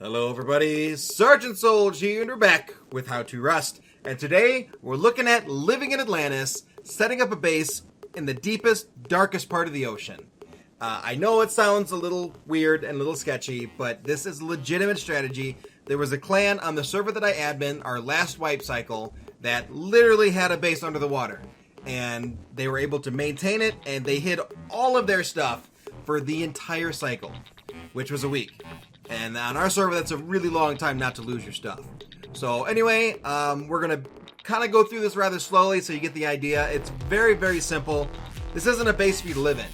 Hello everybody, Sergeant Solge here and we're back with How to Rust. And today we're looking at living in Atlantis, setting up a base in the deepest, darkest part of the ocean. I know it sounds a little weird and a little sketchy, but this is a legitimate strategy. There was a clan on the server that I admin, our last wipe cycle, that literally had a base under the water. And they were able to maintain it, and they hid all of their stuff for the entire cycle, which was a week. And on our server, that's a really long time not to lose your stuff. So anyway, we're going to kind of go through this rather slowly so you get the idea. It's very, very simple. This isn't a base for you to live in.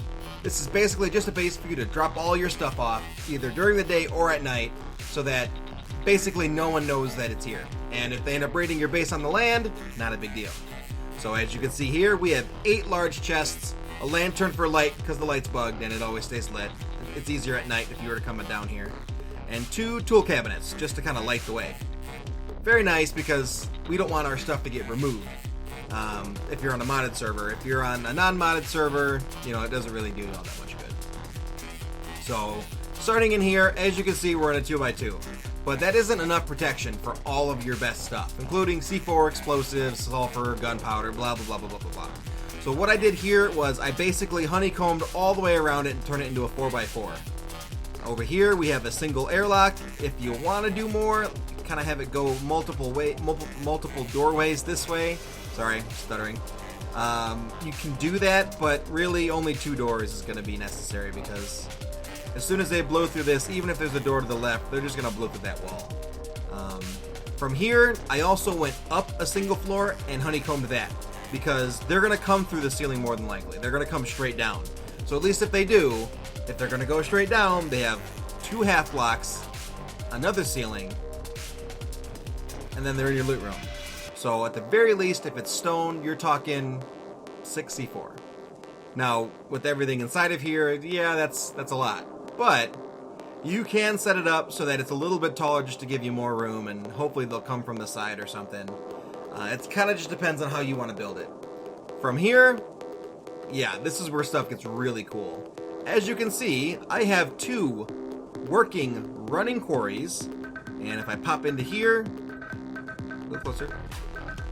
This is basically just a base for you to drop all your stuff off, either during the day or at night, so that basically no one knows that it's here. And if they end up raiding your base on the land, not a big deal. So as you can see here, we have 8 large chests, a lantern for light because the light's bugged and it always stays lit. It's easier at night if you were to come down here. And 2 tool cabinets, just to kind of light the way. Very nice because we don't want our stuff to get removed if you're on a modded server. If you're on a non-modded server, you know, it doesn't really do all that much good. So, starting in here, as you can see, we're in a 2x2. But that isn't enough protection for all of your best stuff, including C4, explosives, sulfur, gunpowder, blah, blah, blah, blah, blah, blah, blah. So what I did here was I basically honeycombed all the way around it and turned it into a 4x4. Over here we have a single airlock. If you want to do more, kind of have it go multiple doorways this way. Sorry, stuttering. You can do that, but really only 2 doors is going to be necessary because as soon as they blow through this, even if there's a door to the left, they're just going to blow through that wall. From here, I also went up a single floor and honeycombed that because they're going to come through the ceiling more than likely. They're going to come straight down. So at least if they do, if they're going to go straight down, they have 2 half blocks, another ceiling, and then they're in your loot room. So at the very least, if it's stone, you're talking 6 C4. Now, with everything inside of here, yeah, that's a lot. But you can set it up so that it's a little bit taller just to give you more room, and hopefully they'll come from the side or something. It kind of just depends on how you want to build it. From here, yeah, this is where stuff gets really cool. As you can see, I have 2 working running quarries, and if I pop into here, a little closer,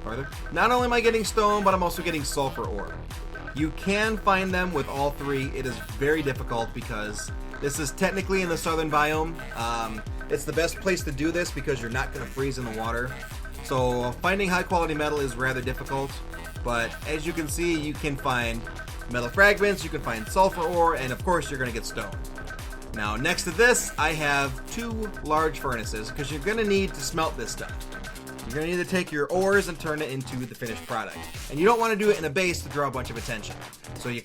farther, not only am I getting stone, but I'm also getting sulfur ore. You can find them with all 3. It is very difficult because this is technically in the southern biome. It's the best place to do this because you're not going to freeze in the water. So finding high quality metal is rather difficult, but as you can see, you can find metal fragments, you can find sulfur ore, and of course you're going to get stone. Now next to this, I have 2 large furnaces because you're going to need to smelt this stuff. You're going to need to take your ores and turn it into the finished product. And you don't want to do it in a base to draw a bunch of attention. So you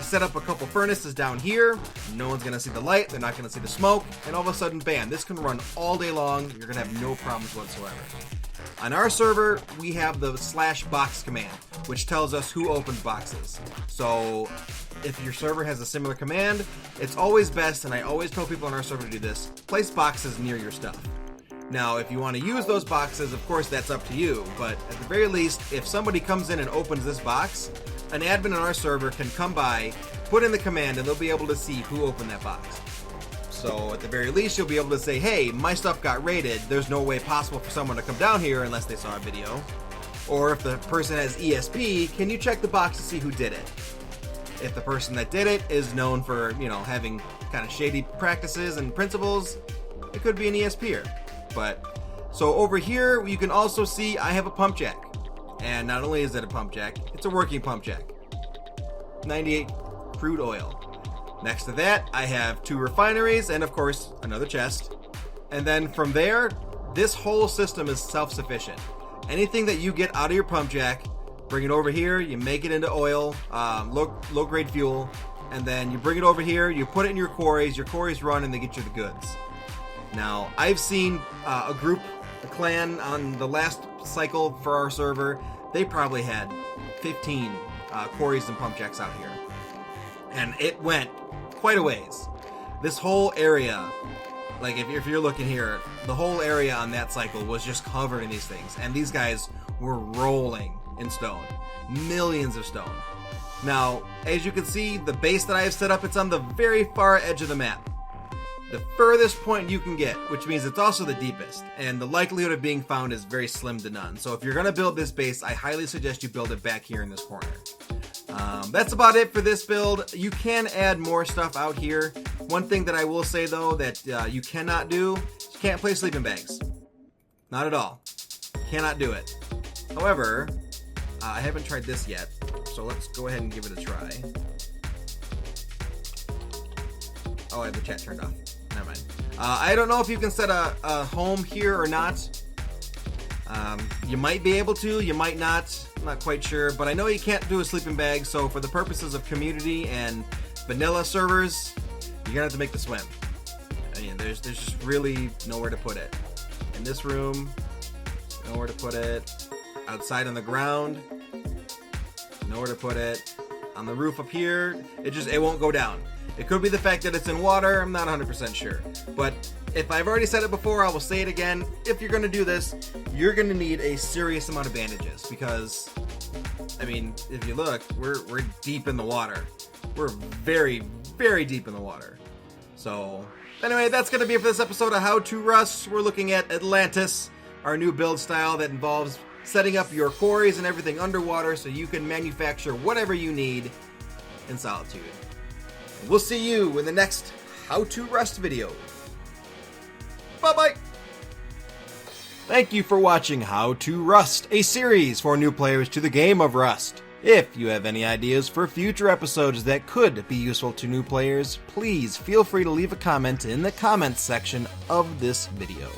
set up a couple furnaces down here, no one's going to see the light, they're not going to see the smoke, and all of a sudden, bam, this can run all day long, you're going to have no problems whatsoever. On our server, we have the /box command, which tells us who opens boxes. So if your server has a similar command, it's always best, and I always tell people on our server to do this, place boxes near your stuff. Now, if you want to use those boxes, of course, that's up to you, but at the very least, if somebody comes in and opens this box, an admin on our server can come by, put in the command, and they'll be able to see who opened that box. So at the very least, you'll be able to say, hey, my stuff got raided. There's no way possible for someone to come down here unless they saw a video. Or if the person has ESP, can you check the box to see who did it? If the person that did it is known for, you know, having kind of shady practices and principles, it could be an ESPer. But so over here, you can also see I have a pump jack. And not only is it a pump jack, it's a working pump jack. 98 crude oil. Next to that, I have 2 refineries and, of course, another chest. And then from there, this whole system is self-sufficient. Anything that you get out of your pump jack, bring it over here, you make it into oil, low-grade fuel, and then you bring it over here, you put it in your quarries run, and they get you the goods. Now, I've seen a clan on the last cycle for our server, they probably had 15 quarries and pump jacks out here. And it went quite a ways. This whole area, like if you're looking here, the whole area on that cycle was just covered in these things. And these guys were rolling in stone. Millions of stone. Now, as you can see, the base that I have set up, it's on the very far edge of the map. the furthest point you can get, which means it's also the deepest, and the likelihood of being found is very slim to none. So if you're going to build this base, I highly suggest you build it back here in this corner. That's about it for this build. You can add more stuff out here. One thing that I will say though that you cannot do, you can't place sleeping bags. Not at all. Cannot do it. However, I haven't tried this yet, so let's go ahead and give it a try. Oh, I have the chat turned off. Never mind. I don't know if you can set a home here or not. You might be able to, you might not. I'm not quite sure, but I know you can't do a sleeping bag, so for the purposes of community and vanilla servers, you're gonna have to make the swim. I mean, there's just really nowhere to put it. In this room, nowhere to put it. Outside on the ground, nowhere to put it. On the roof up here, it won't go down. It could be the fact that it's in water, I'm not 100% sure. But if I've already said it before, I will say it again. If you're going to do this, you're going to need a serious amount of bandages because, I mean, if you look, we're deep in the water. We're very, very deep in the water. So, anyway, that's going to be it for this episode of How to Rust. We're looking at Atlantis, our new build style that involves setting up your quarries and everything underwater so you can manufacture whatever you need in Solitude. We'll see you in the next How to Rust video. Bye-bye! Thank you for watching How to Rust, a series for new players to the game of Rust. If you have any ideas for future episodes that could be useful to new players, please feel free to leave a comment in the comments section of this video.